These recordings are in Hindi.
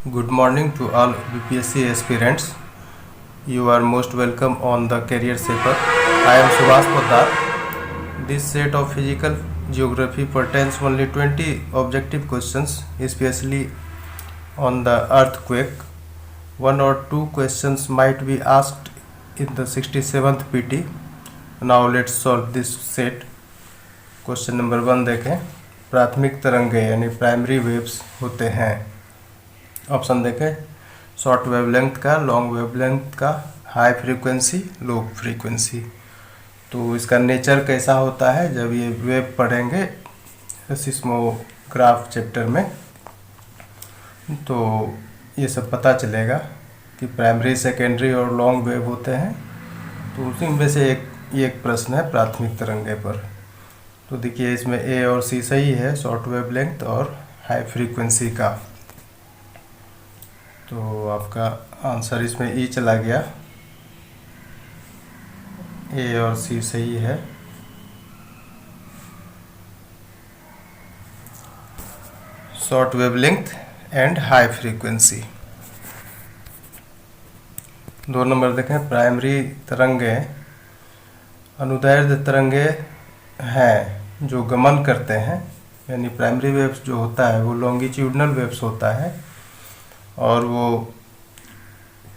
Good morning to all BPSC aspirants. You are most welcome on the Career Shaper. I am Subhash Poddar. This set of physical geography pertains only 20 objective questions, especially on the earthquake. One or two questions might be asked in the 67th PT. Now let's solve this set. Question number 1 देखें। प्राथमिक तरंगे यानी प्राइमरी वेव्स होते हैं। ऑप्शन देखें, शॉर्ट वेवलेंथ का, लॉन्ग वेवलेंथ का, हाई फ्रीक्वेंसी, लो फ्रीक्वेंसी। तो इसका नेचर कैसा होता है जब ये वेव पढ़ेंगे सिस्मोग्राफ चैप्टर में, तो ये सब पता चलेगा कि प्राइमरी, सेकेंडरी और लॉन्ग वेव होते हैं। तो उसी में से एक प्रश्न है प्राथमिक तरंगे पर। तो देखिए इसमें ए और सी सही है, शॉर्ट वेवलेंथ और हाई फ्रीक्वेंसी का। तो आपका आंसर इसमें ई चला गया, ए और सी सही है। Short wavelength and high frequency. 2 number देखें, प्राइमरी तरंगे अनुदैर्ध्य तरंगे हैं जो गमन करते हैं, यानी प्राइमरी वेव्स जो होता है वो लॉन्गिट्यूडनल वेव्स होता है। और वो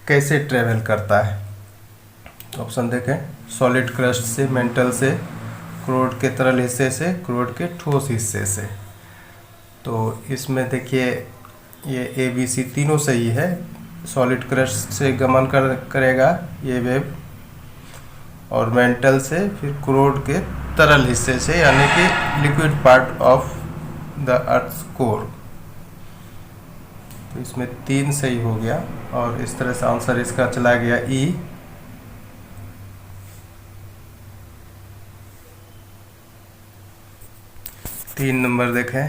कैसे ट्रेवल करता है? तो ऑप्शन देखें, सॉलिड क्रस्ट से, मेंटल से, क्रोड के तरल हिस्से से, क्रोड के ठोस हिस्से से। तो इसमें देखिए ये ए बी सी तीनों सही है। सॉलिड क्रस्ट से गमन करेगा ये वेव, और मेंटल से, फिर क्रोड के तरल हिस्से से यानी कि liquid part of the earth core. तो इसमें 3 सही हो गया और इस तरह से आंसर इसका चला गया ई। तीन नंबर देखें,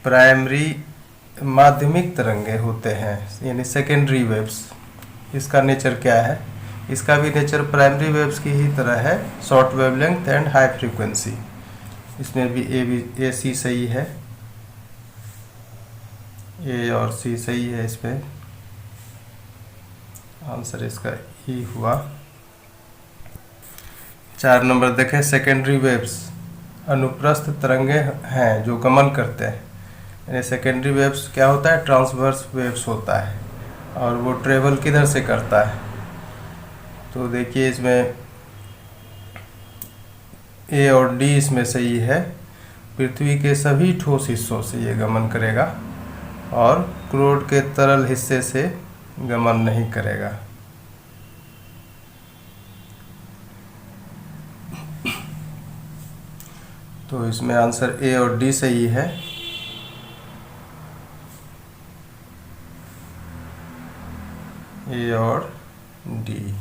प्राइमरी माध्यमिक तरंगे होते हैं यानी सेकेंडरी वेव्स। इसका नेचर क्या है? इसका भी नेचर प्राइमरी वेव्स की ही तरह है, short wavelength and high frequency. इसमें भी ए सी सही है, ए और सी सही है। इसमें आंसर इसका ई हुआ। 4 नंबर देखें, सेकेंडरी वेव्स अनुप्रस्थ तरंगे हैं जो गमन करते हैं। यानी सेकेंडरी वेव्स क्या होता है? ट्रांसवर्स वेव्स होता है, और वो ट्रेवल किधर से करता है? तो देखिए इसमें ए और डी इसमें सही है। पृथ्वी के सभी ठोस हिस्सों से ये गमन करेगा और क्रोड के तरल हिस्से से गमन नहीं करेगा। तो इसमें आंसर ए और डी सही है। ए और डी।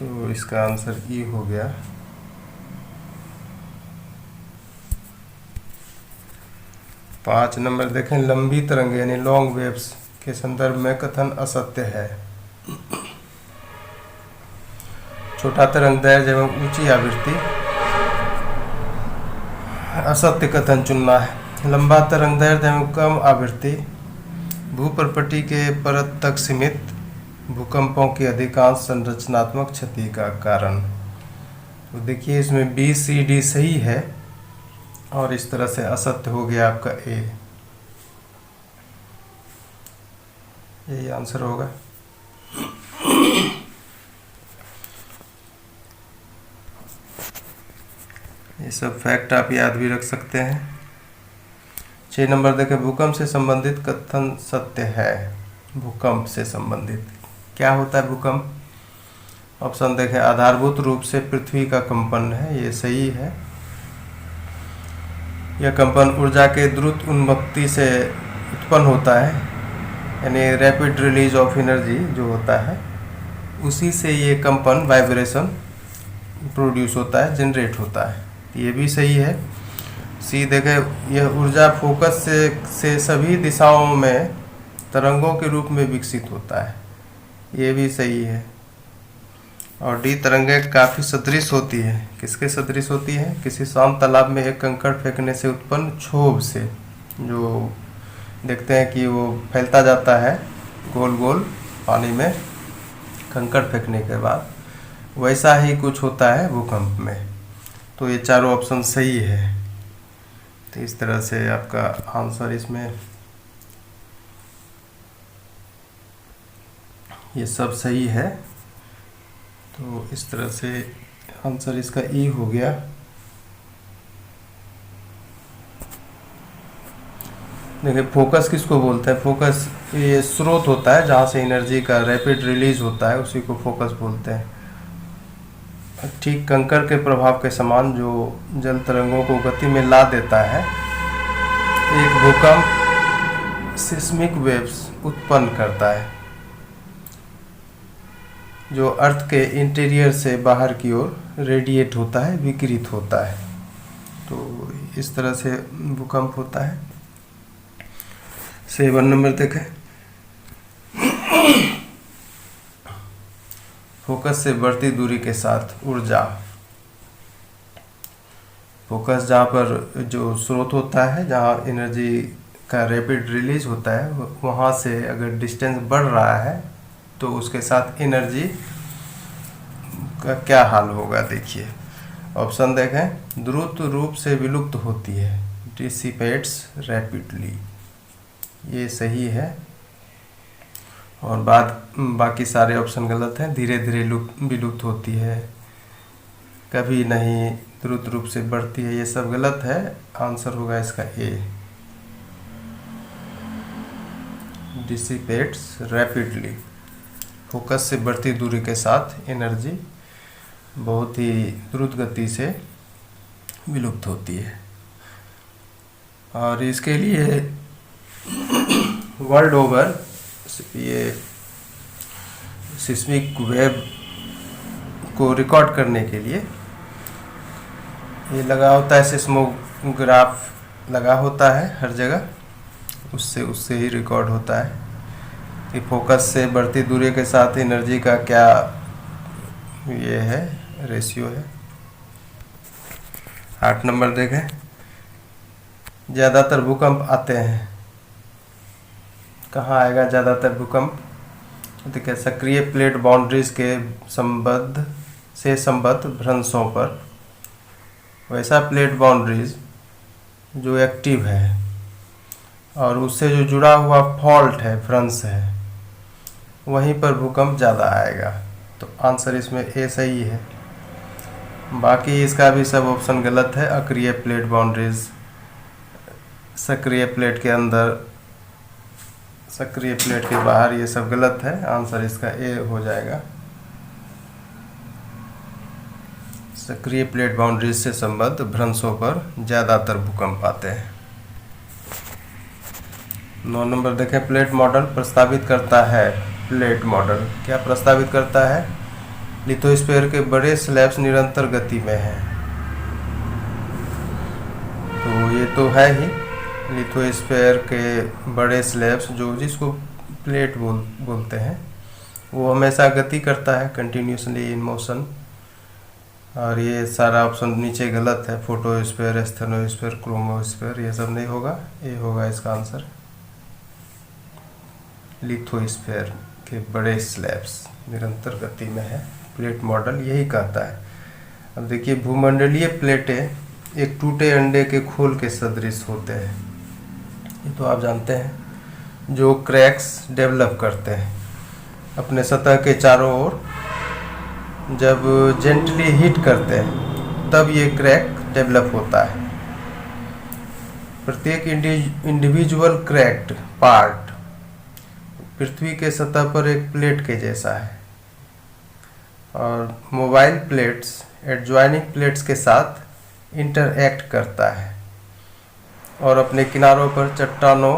तो इसका आंसर ई हो गया। 5 नंबर देखें, लंबी तरंगे यानी लॉन्ग वेव्स के संदर्भ में कथन असत्य है। छोटा तरंगदैर्घ्य एवं ऊंची आवृत्ति असत्य कथन चुनना है। लंबा तरंगदैर्घ्य एवं कम आवृत्ति भूपर्पटी के परत तक सीमित भूकंपों की अधिकांश संरचनात्मक क्षति का कारण। तो देखिए इसमें बी सी डी सही है और इस तरह से असत्य हो गया आपका ए। यही आंसर होगा। ये सब फैक्ट आप याद भी रख सकते हैं। 6 नंबर देखें, भूकंप से संबंधित कथन सत्य है। भूकंप से संबंधित क्या होता है? भूकंप। ऑप्शन देखें, आधारभूत रूप से पृथ्वी का कंपन है, ये सही है। यह कंपन ऊर्जा के द्रुत उन्मुक्ति से उत्पन्न होता है, यानी रैपिड रिलीज ऑफ एनर्जी जो होता है उसी से ये कंपन, वाइब्रेशन प्रोड्यूस होता है, जनरेट होता है। ये भी सही है। सी देखें, यह ऊर्जा फोकस से सभी दिशाओं में तरंगों के रूप में विकसित होता है, ये भी सही है। और डी तरंगे काफ़ी सदृश होती है। किसके सदृश होती है? किसी शांत तालाब में एक कंकड़ फेंकने से उत्पन्न क्षोभ से, जो देखते हैं कि वो फैलता जाता है गोल गोल पानी में कंकड़ फेंकने के बाद, वैसा ही कुछ होता है भूकंप में। तो ये चारों ऑप्शन सही है। तो इस तरह से आपका आंसर इसमें ये सब सही है। तो इस तरह से आंसर इसका ई हो गया। देखिए फोकस किसको बोलते हैं? फोकस ये स्रोत होता है जहाँ से एनर्जी का रैपिड रिलीज होता है, उसी को फोकस बोलते हैं। ठीक कंकड़ के प्रभाव के समान जो जल तरंगों को गति में ला देता है, एक भूकंप सिस्मिक वेव्स उत्पन्न करता है जो अर्थ के इंटीरियर से बाहर की ओर रेडिएट होता है, विकिरित होता है। तो इस तरह से भूकंप होता है। 7 नंबर देखें। फोकस से बढ़ती दूरी के साथ ऊर्जा। फोकस जहाँ पर जो स्रोत होता है, जहाँ एनर्जी का रैपिड रिलीज होता है, वहाँ से अगर डिस्टेंस बढ़ रहा है तो उसके साथ एनर्जी का क्या हाल होगा, देखिए। ऑप्शन देखें। द्रुत रूप से विलुप्त होती है, डिसिपेट्स रैपिडली, ये सही है। और बाकी सारे ऑप्शन गलत हैं। धीरे धीरे विलुप्त होती है, कभी नहीं, द्रुत रूप से बढ़ती है, ये सब गलत है। आंसर होगा इसका ए, डिसिपेट्स रैपिडली। फोकस से बढ़ती दूरी के साथ एनर्जी बहुत ही द्रुत गति से विलुप्त होती है। और इसके लिए वर्ल्ड ओवर ये सिस्मिक वेव को रिकॉर्ड करने के लिए ये लगा होता है, सिस्मोग्राफ लगा होता है हर जगह, उससे ही रिकॉर्ड होता है कि फोकस से बढ़ती दूरी के साथ एनर्जी का क्या ये है, रेशियो है। 8 नंबर देखें। ज़्यादातर भूकंप आते हैं, कहाँ आएगा ज़्यादातर भूकंप? देखिए सक्रिय प्लेट बाउंड्रीज के संबद्ध भ्रंशों पर। वैसा प्लेट बाउंड्रीज जो एक्टिव है और उससे जो जुड़ा हुआ फॉल्ट है, भ्रंश है, वहीं पर भूकंप ज़्यादा आएगा। तो आंसर इसमें ए सही है। बाकी इसका भी सब ऑप्शन गलत है। अक्रिय प्लेट बाउंड्रीज, सक्रिय प्लेट के अंदर, सक्रिय प्लेट के बाहर, ये सब गलत है। आंसर इसका ए हो जाएगा। सक्रिय प्लेट बाउंड्रीज से संबद्ध भ्रंशों पर ज़्यादातर भूकंप आते हैं। 9 नंबर देखें। प्लेट मॉडल प्रस्तावित करता है। प्लेट मॉडल क्या प्रस्तावित करता है? लिथोस्फीयर के बड़े स्लैब्स निरंतर गति में हैं। तो ये तो है ही, लिथोस्फीयर के बड़े स्लैब्स जो जिसको प्लेट बोलते हैं, वो हमेशा गति करता है, कंटिन्यूसली इन मोशन। और ये सारा ऑप्शन नीचे गलत है। फोटोस्फीयर, स्थेनोस्फीयर, क्रोमोस्फीयर, ये सब नहीं होगा। ये होगा इसका आंसर। लिथोस्फीयर के बड़े स्लैब्स निरंतर गति में है, प्लेट मॉडल यही कहता है। अब देखिए भूमंडलीय प्लेटें एक टूटे अंडे के खोल के सदृश होते हैं, ये तो आप जानते हैं, जो क्रैक्स डेवलप करते हैं अपने सतह के चारों ओर। जब जेंटली हिट करते हैं तब ये क्रैक डेवलप होता है। प्रत्येक इंडिविजुअल क्रैक्ड पार्ट पृथ्वी के सतह पर एक प्लेट के जैसा है, और मोबाइल प्लेट्स एडजॉइनिंग प्लेट्स के साथ इंटरएक्ट करता है और अपने किनारों पर चट्टानों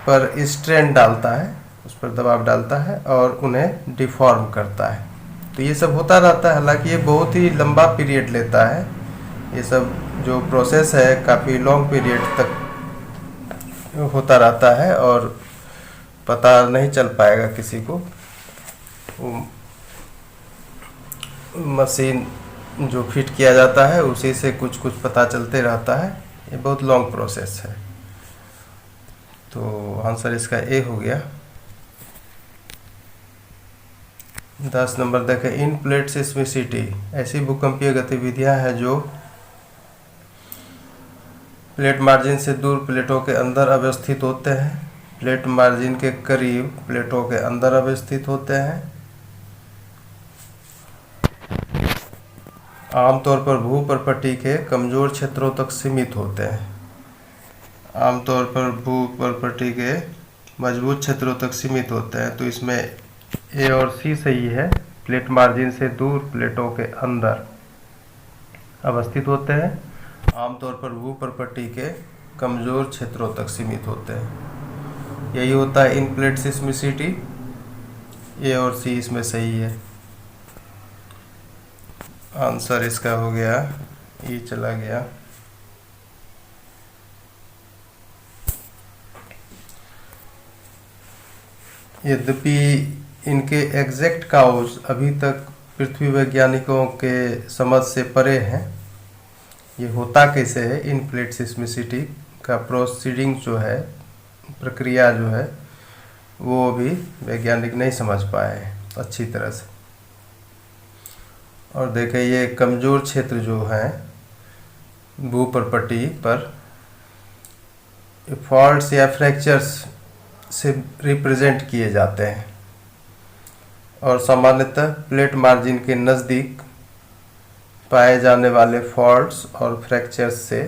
पर स्ट्रेन डालता है, उस पर दबाव डालता है और उन्हें डिफॉर्म करता है। तो ये सब होता रहता है। हालांकि ये बहुत ही लंबा पीरियड लेता है, ये सब जो प्रोसेस है काफ़ी लॉन्ग पीरियड तक होता रहता है और पता नहीं चल पाएगा किसी को। मशीन जो फिट किया जाता है उसी से कुछ कुछ पता चलते रहता है। ये बहुत लॉन्ग प्रोसेस है। तो आंसर इसका ए हो गया। 10 नंबर देखें, इन प्लेट सिस्मिसिटी ऐसी भूकंपीय गतिविधियां हैं जो प्लेट मार्जिन से दूर प्लेटों के अंदर अवस्थित होते हैं, प्लेट मार्जिन के करीब प्लेटों के अंदर अवस्थित होते हैं, आमतौर पर भूपर्पटी के कमजोर क्षेत्रों तक सीमित होते हैं। आमतौर पर भूपर्पटी के मजबूत क्षेत्रों तक सीमित होते हैं। तो इसमें ए और सी सही है। प्लेट मार्जिन से दूर प्लेटों के अंदर अवस्थित होते हैं, आमतौर पर भूपर्पटी के कमजोर क्षेत्रों तक सीमित होते हैं। यही होता है इन प्लेट सिस्मिसिटी। ए और सी इसमें सही है। आंसर इसका हो गया, ई चला गया। यद्यपि इनके एग्जैक्ट काउज अभी तक पृथ्वी वैज्ञानिकों के समझ से परे हैं। ये होता कैसे है, इन प्लेट सिस्मिसिटी का प्रोसीडिंग जो है, प्रक्रिया जो है, वो अभी वैज्ञानिक नहीं समझ पाए अच्छी तरह से। और देखें ये कमज़ोर क्षेत्र जो है भूपर्पटी पर फॉल्ट्स या फ्रैक्चर्स से रिप्रेजेंट किए जाते हैं और सामान्यतः प्लेट मार्जिन के नज़दीक पाए जाने वाले फॉल्ट्स और फ्रैक्चर्स से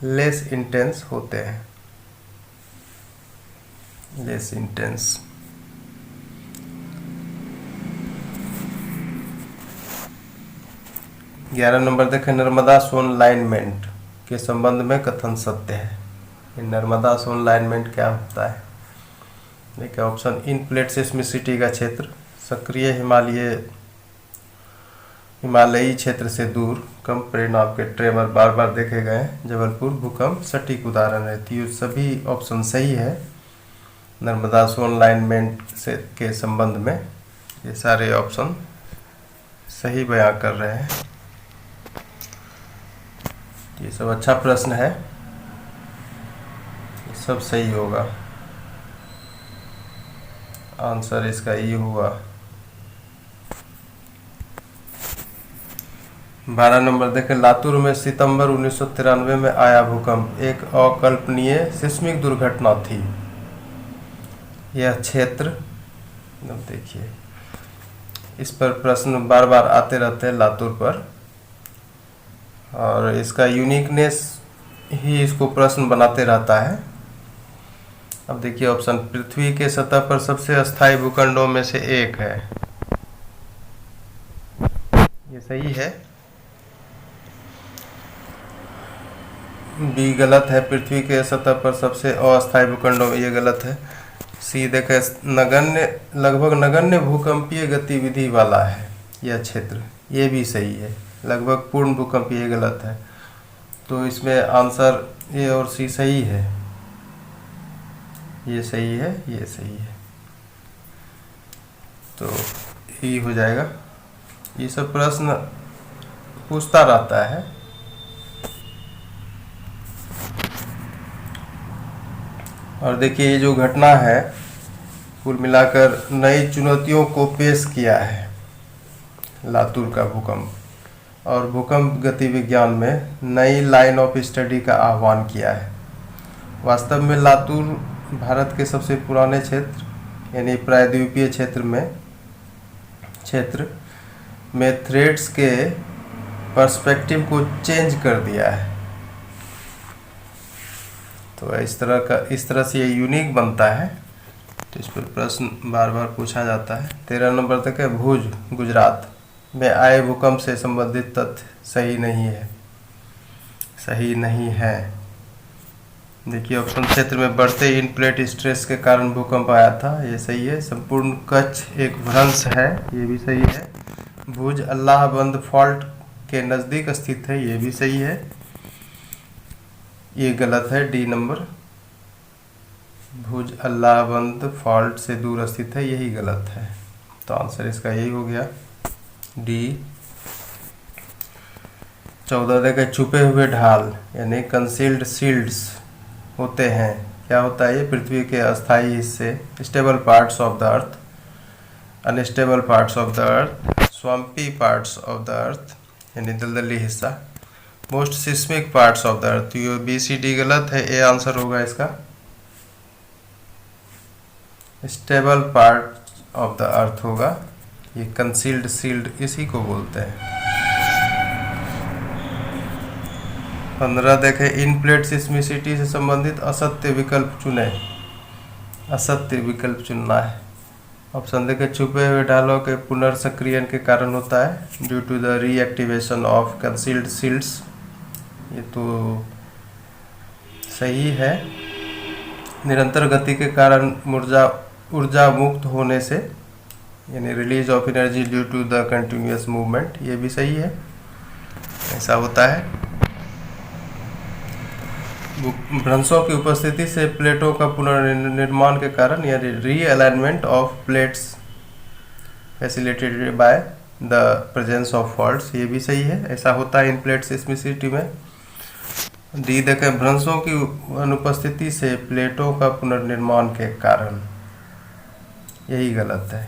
लेस इंटेंस होते हैं। Less intense. ग्यारह नंबर देखें, नर्मदा सोन लाइनमेंट के संबंध में कथन सत्य है। ये नर्मदा सोन लाइनमेंट क्या होता है? देखिए ऑप्शन, इन प्लेट सिस्मिसिटी का क्षेत्र सक्रिय हिमालयी क्षेत्र से दूर कम परिणाम के ट्रेमर बार बार देखे गए। जबलपुर भूकंप सटीक उदाहरण है। तो ये सभी ऑप्शन सही है। नर्मदा सोन लाइनमेंट से के संबंध में ये सारे ऑप्शन सही बयां कर रहे हैं। ये सब अच्छा प्रश्न है, ये सब सही होगा। आंसर इसका ये हुआ। 12 नंबर देखें, लातूर में सितंबर 1993 में आया भूकंप एक अकल्पनीय सिस्मिक दुर्घटना थी। यह क्षेत्र, देखिए इस पर प्रश्न बार बार आते रहते हैं लातूर पर, और इसका यूनिकनेस ही इसको प्रश्न बनाते रहता है। अब देखिए ऑप्शन, पृथ्वी के सतह पर सबसे अस्थायी भूखंडों में से एक है। ये सही है। बी गलत है, पृथ्वी के सतह पर सबसे अस्थायी भूखंडों में, ये गलत है। सी देखे, लगभग नगण्य भूकंपीय गतिविधि वाला है यह क्षेत्र, ये भी सही है। लगभग पूर्ण भूकंपीय, गलत है। तो इसमें आंसर ए और सी सही है। ये सही है, ये सही है, तो ई हो जाएगा। ये सब प्रश्न पूछता रहता है। और देखिए ये जो घटना है कुल मिलाकर नई चुनौतियों को पेश किया है लातूर का भूकंप, और भूकंप गति विज्ञान में नई लाइन ऑफ स्टडी का आह्वान किया है। वास्तव में लातूर भारत के सबसे पुराने क्षेत्र यानी प्रायद्वीपीय क्षेत्र में थ्रेड्स के पर्सपेक्टिव को चेंज कर दिया है। तो इस तरह से ये यूनिक बनता है। तो इस पर प्रश्न बार बार पूछा जाता है। 13 नंबर तक है, भुज गुजरात में आए भूकंप से संबंधित तथ्य सही नहीं है। सही नहीं है। देखिए ऑप्शन, क्षेत्र में बढ़ते इन प्लेट स्ट्रेस के कारण भूकंप आया था, ये सही है। संपूर्ण कच्छ एक भ्रंश है, ये भी सही है। भुज अल्लाहबंद फॉल्ट के नज़दीक स्थित है, ये भी सही है। ये गलत है, डी नंबर, भुज अल्लाहबंद फॉल्ट से दूर स्थित है, यही गलत है। तो आंसर इसका यही हो गया, डी। 14 देखें छुपे हुए ढाल यानी कंसील्ड शील्ड्स होते हैं। क्या होता है ये? पृथ्वी के अस्थायी हिस्से, stable parts of the earth, unstable parts of the earth, swampy parts of the earth यानी दलदली हिस्सा, most seismic parts of the earth. ये बी सी डी गलत है, ए आंसर होगा इसका। स्टेबल पार्ट ऑफ द अर्थ होगा, ये कंसील्ड शील्ड इसी को बोलते हैं। 15 देखें इन प्लेट सिस्मिसिटी से संबंधित असत्य विकल्प चुने। असत्य विकल्प चुनना है। ऑप्शन देखें छुपे हुए ढालों के पुनर्सक्रियण के कारण होता है, due to the reactivation of concealed shields. ये तो सही है। निरंतर गति के कारण ऊर्जा मुक्त होने से यानी release of energy due to the continuous movement, ये भी सही है, ऐसा होता है। भ्रंशों की उपस्थिति से प्लेटों का पुनर्निर्माण के कारण यानी realignment of plates facilitated by the presence of faults, ये भी सही है, ऐसा होता है इन प्लेट सिस्मिसिटी में। डी देखें भ्रंशों की अनुपस्थिति से प्लेटों का पुनर्निर्माण के कारण, यही गलत है।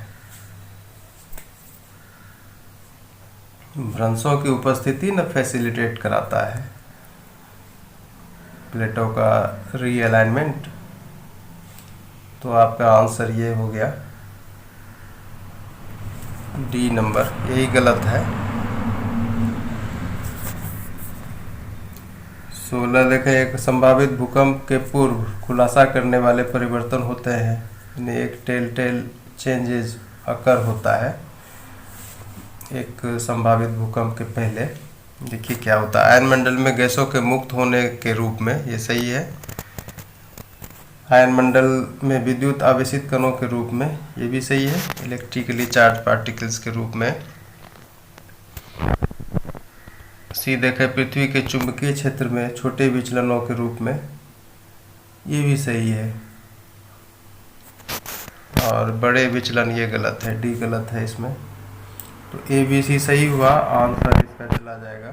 भ्रंशों की उपस्थिति न फैसिलिटेट कराता है प्लेटों का रीअलाइनमेंट, तो आपका आंसर ये हो गया डी नंबर, यही गलत है। 16 देखें एक संभावित भूकंप के पूर्व खुलासा करने वाले परिवर्तन होते हैं, यानी एक टेल चेंजेस अकर होता है एक संभावित भूकंप के पहले। देखिए क्या होता है, आयनमंडल में गैसों के मुक्त होने के रूप में, ये सही है। आयनमंडल में विद्युत आवेशित कणों के रूप में, ये भी सही है। इलेक्ट्रिकली चार्ज पार्टिकल्स के रूप में। सी देखें पृथ्वी के चुंबकीय क्षेत्र में छोटे विचलनों के रूप में, ये भी सही है। और बड़े विचलन ये गलत है, डी गलत है इसमें। तो ए बी सी सही हुआ, आंसर इसका चला जाएगा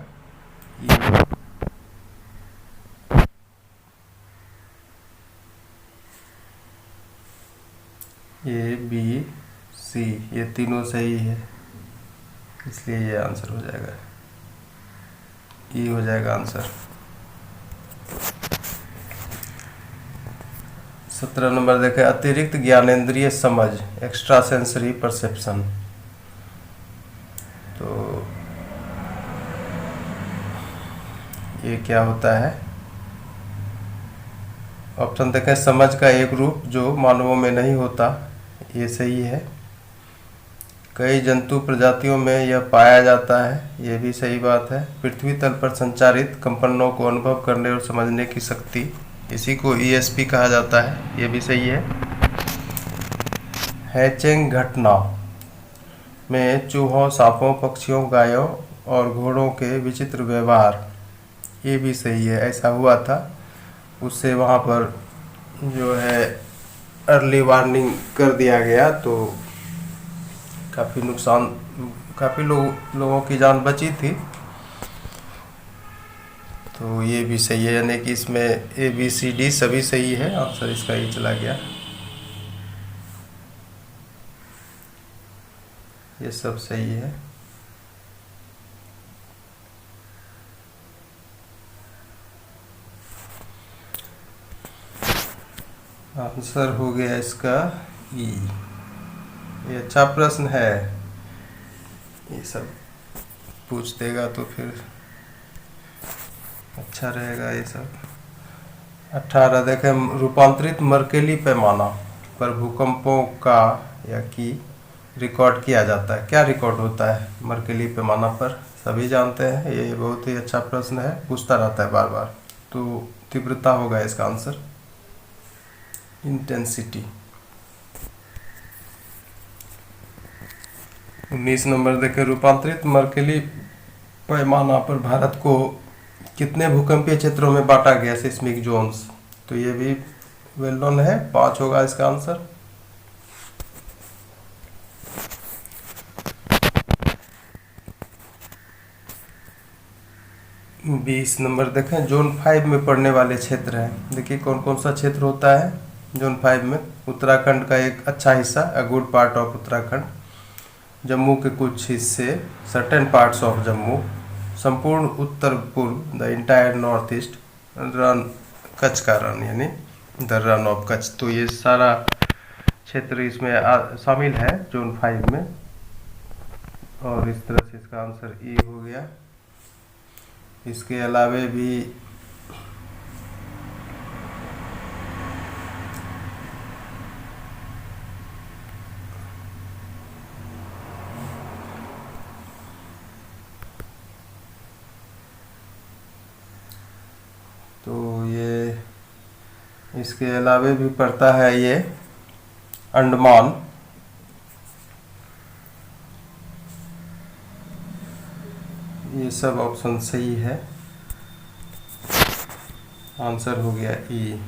ए बी सी, ये तीनों सही है, इसलिए ये आंसर हो जाएगा, ई हो जाएगा आंसर। 17 नंबर देखें अतिरिक्त ज्ञानेंद्रिय समझ, एक्स्ट्रा सेंसरी परसेप्शन। तो ये क्या होता है? ऑप्शन देखें समझ का एक रूप जो मानवों में नहीं होता, ये सही है। कई जंतु प्रजातियों में यह पाया जाता है, ये भी सही बात है। पृथ्वी तल पर संचारित कंपनों को अनुभव करने और समझने की शक्ति, इसी को ईएसपी कहा जाता है, ये भी सही है। हैचिंग घटना में चूहों, सांपों, पक्षियों, गायों और घोड़ों के विचित्र व्यवहार, ये भी सही है, ऐसा हुआ था। उससे वहाँ पर जो है अर्ली वार्निंग कर दिया गया, तो काफ़ी नुकसान, काफ़ी लोगों की जान बची थी। तो ये भी सही है, यानी कि इसमें ए बी सी डी सभी सही है, आंसर इसका ही चला गया। ये सब सही है। आंसर हो गया इसका ई। ये अच्छा प्रश्न है, ये सब पूछ देगा तो फिर अच्छा रहेगा ये सब। 18 देखें रूपांतरित मर्केली पैमाना पर भूकंपों का या की रिकॉर्ड किया जाता है। क्या रिकॉर्ड होता है मर्केली पैमाना पर? सभी जानते हैं, ये बहुत ही अच्छा प्रश्न है, पूछता रहता है बार बार। तो तीव्रता होगा इसका आंसर, इंटेंसिटी। 19 नंबर देखें रूपांतरित मर्केली पैमाना पर भारत को कितने भूकंपीय क्षेत्रों में बांटा गया, सिस्मिक जोन्स? तो ये भी वेल नोन है, 5 होगा इसका आंसर। 20 नंबर देखें, जोन 5 में पड़ने वाले क्षेत्र हैं। देखिए कौन कौन सा क्षेत्र होता है जोन 5 में। उत्तराखंड का एक अच्छा हिस्सा, a good part of Uttarakhand, Jammu के कुछ हिस्से, सर्टेन पार्ट्स ऑफ जम्मू, संपूर्ण उत्तर पूर्व, the entire north east, run, Kutch का रन यानी द रन ऑफ कच्छ। तो ये सारा क्षेत्र इसमें शामिल है जोन 5 में, और इस तरह से इसका आंसर ई हो गया। इसके अलावे भी तो ये इसके अलावे भी पड़ता है ये अंडमान। ये सब ऑप्शन सही है, आंसर हो गया ई।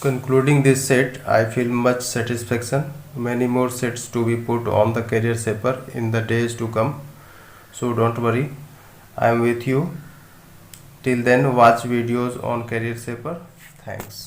Concluding this set, I feel much satisfaction. Many more sets to be put on the career shaper in the days to come. So don't worry, I am with you. Till then, watch videos on career shaper. Thanks.